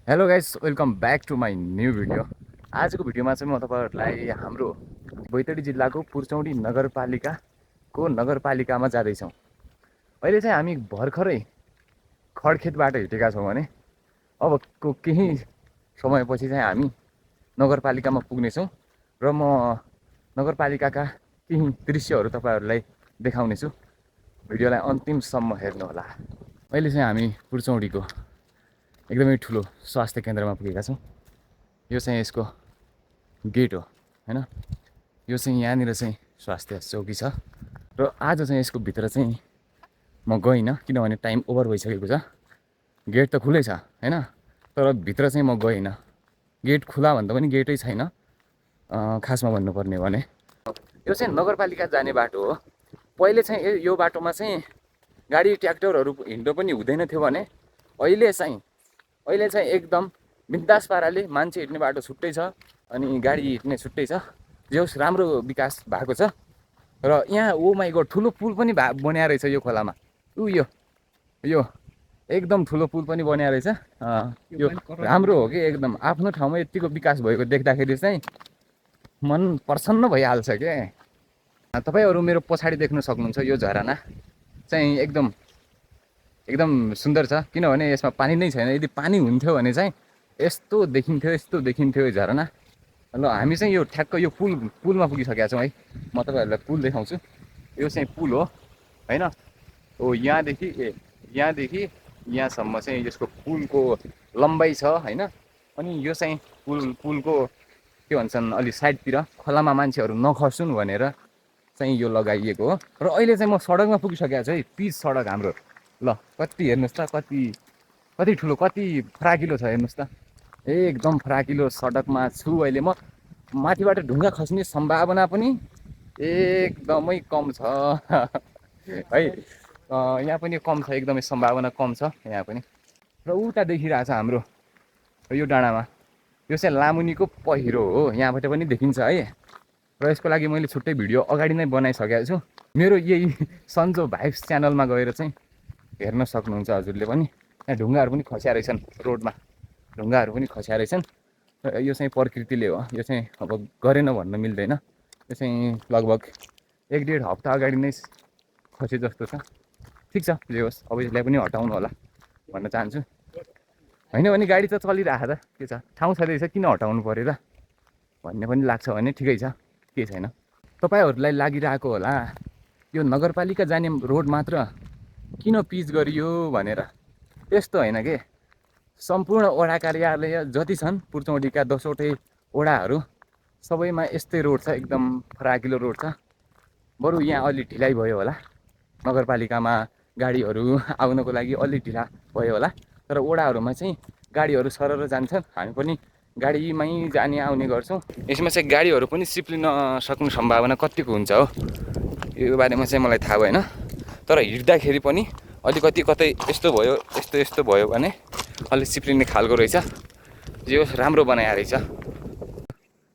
Hello guys, welcome back to my new video. आजको भिडियोमा चाहिँ म तपाईँहरूलाई हाम्रो बैतडी जिल्लाको पुर्चौडी नगरपालिकामा जाँदैछौँ। अहिले चाहिँ हामी भर्खरै खडखेतबाट हिँडेका छौँ भने अबको केही समयपछि चाहिँ हामी नगरपालिकामा पुग्नेछौँ र म नगरपालिकाका केही दृश्यहरू तपाईँहरूलाई देखाउनेछु। भिडियोलाई अन्तिमसम्म हेर्नुहोला। अहिले चाहिँ हामी पुर्चौडीको एकदमै ठुलो स्वास्थ्य केन्द्रमा पुगेका छौँ। यो चाहिँ यसको गेट हो हैन। यो चाहिँ यहाँनिर चाहिँ स्वास्थ्य चौकी छ र आज चाहिँ यसको भित्र चाहिँ म गइनँ किनभने टाइम ओभर भइसकेको छ। गेट त खुलै छ हैन, तर भित्र चाहिँ म गइनँ। गेट खुला भन्दा पनि गेटै छैन खासमा भन्नुपर्ने भने। यो चाहिँ नगरपालिका जाने बाटो हो। पहिले चाहिँ यो बाटोमा चाहिँ गाडी ट्र्याक्टरहरू हिँड्नु पनि हुँदैन थियो भने अहिले चाहिँ एकदम बिन्दास पाराले मान्छे हिँड्ने बाटो छुट्टै छ अनि गाडी हिँड्ने छुट्टै छ। जो राम्रो विकास भएको छ र यहाँ ओ माइ गॉड ठुलो पुल पनि बनाएर रहेछ यो खोलामा। यो एकदम ठुलो पुल पनि बनाएर रहेछ। यो राम्रो हो कि एकदम आफ्नो ठाउँमा यतिको विकास भएको देख्दाखेरि चाहिँ मन प्रसन्न भइहाल्छ के। तपाईहरु मेरो पछाडि देख्न सक्नुहुन्छ यो झरना चाहिँ एकदम सुन्दर छ किनभने यसमा पानी नै छैन। यदि पानी हुन्थ्यो भने चाहिँ यस्तो देखिन्थ्यो यो झरना। ल हामी चाहिँ यो ठ्याक्क यो पुलमा पुगिसकेका छौँ है। म तपाईहरुलाई पुल देखाउँछु। यो चाहिँ पुल हो हैन। ओ यहाँदेखि यहाँसम्म चाहिँ यसको पुलको लम्बाइ छ हैन। अनि यो चाहिँ पुलको के भन्छन् अलि साइडतिर खोलामा मान्छेहरू नखसुन् भनेर चाहिँ यो लगाइएको हो। र अहिले चाहिँ म सडकमा पुगिसकेको छु है। पिच सडक हाम्रो। ल कति हेर्नुहोस् त कति ठुलो कति फराकिलो छ हेर्नुहोस् त। एकदम फराकिलो सडकमा छु अहिले म। माथिबाट ढुङ्गा खस्ने सम्भावना पनि एकदमै कम छ है। यहाँ पनि कम छ, एकदमै सम्भावना कम छ यहाँ पनि। र उता देखिरहेछ हाम्रो यो डाँडामा यो चाहिँ लामुनीको पहिरो हो। यहाँबाट पनि देखिन्छ है। र यसको लागि मैले छुट्टै भिडियो अगाडि नै बनाइसकेको छु। मेरो यही सन्जो भाइब्स च्यानलमा गएर चाहिँ हेर्न सक्नुहुन्छ हजुरले पनि। यहाँ ढुङ्गाहरू पनि खस्या रहेछन्, रोडमा ढुङ्गाहरू पनि खस्या रहेछन्। र यो चाहिँ प्रकृतिले हो, यो चाहिँ अब गरेन भन्न मिल्दैन। यो चाहिँ लगभग 1-1.5 हप्ता अगाडि नै खसे जस्तो छ। ठिक छ, जे होस् अब यसलाई पनि हटाउनु होला भन्न चाहन्छु। होइन भने गाडी त चलिरहेको त के छ, ठाउँ छँदैछ किन हटाउनु पर्यो र भन्ने पनि लाग्छ भने ठिकै छ, के छैन। तपाईहरुलाई लागिरहेको होला यो नगरपालिका जाने रोड मात्र किन पिच गरियो भनेर। त्यस्तो होइन के। सम्पूर्ण वडा कार्यालय जति छन् पुर्चौडीका 10वटै वडाहरू सबैमा यस्तै रोड छ। एकदम फराकिलो रोड छ। बरु यहाँ अलि ढिलाइ भयो होला, नगरपालिकामा गाडीहरू आउनको लागि अलि ढिला भयो होला। तर वडाहरूमा चाहिँ गाडीहरू सरर जान्छन्। हामी पनि गाडीमै जाने आउने गर्छौँ। यसमा चाहिँ गाडीहरू पनि सिप्लिन सक्ने सम्भावना कतिको हुन्छ हो यो बारेमा चाहिँ मलाई थाहा भएन। तर हिँड्दाखेरि पनि अलिकति कतै यस्तो भयो भने अलि सिप्लिने खालको रहेछ। जे होस् राम्रो बनाएको रहेछ।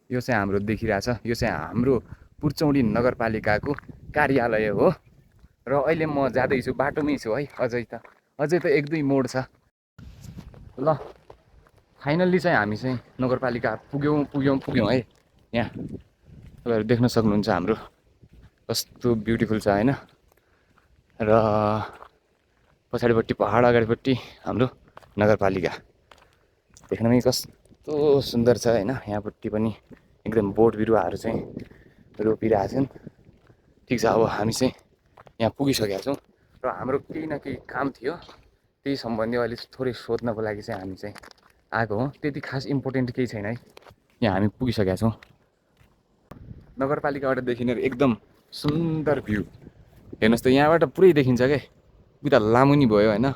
यो चाहिँ हाम्रो देखिरहेछ, यो चाहिँ हाम्रो पुर्चौडी नगरपालिकाको कार्यालय हो। र अहिले म जाँदैछु, बाटोमै छु है। अझै त 1-2 मोड छ। ल फाइनल्ली चाहिँ हामी चाहिँ नगरपालिका पुग्यौँ है। यहाँ तपाईँहरू देख्न सक्नुहुन्छ हाम्रो कस्तो ब्युटिफुल छ हैन। र पछाडिपट्टि पहाड, अगाडिपट्टि हाम्रो नगरपालिका देख्नमै कस्तो सुन्दर छ हैन। यहाँपट्टि पनि एकदम बोट बिरुवाहरू चाहिँ रोपिरहेछन्। ठिक छ, अब हामी चाहिँ यहाँ पुगिसकेका छौँ र हाम्रो केही न केही काम थियो, त्यही सम्बन्धी अलि थोरै सोध्नको लागि चाहिँ हामी चाहिँ आएको हो। त्यति खास इम्पोर्टेन्ट केही छैन है। यहाँ हामी पुगिसकेका छौँ। नगरपालिकाबाट देखिने एकदम सुन्दर भ्यू हेर्नुहोस् त। यहाँबाट पुरै देखिन्छ के। उता लामुनी भयो हैन,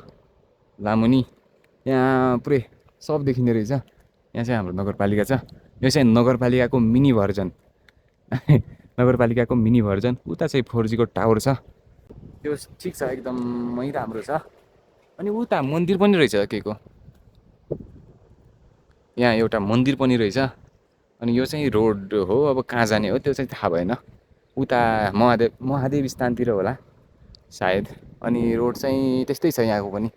लामुनी यहाँ पुरै सब देखिने रहेछ। यहाँ चाहिँ हाम्रो नगरपालिका छ। यो चाहिँ नगरपालिकाको मिनी भर्जन नगरपालिकाको मिनी भर्जन। उता चाहिँ 4G को टावर छ। त्यो ठिक छ, एकदमै राम्रो छ। अनि उता मन्दिर पनि रहेछ के को। यहाँ एउटा मन्दिर पनि रहेछ। अनि यो चाहिँ रोड हो, अब कहाँ जाने हो त्यो चाहिँ थाहा भएन। उता महादेव स्थानतिर होला सायद। अनि रोड चाहिँ त्यस्तै छ यहाँको पनि।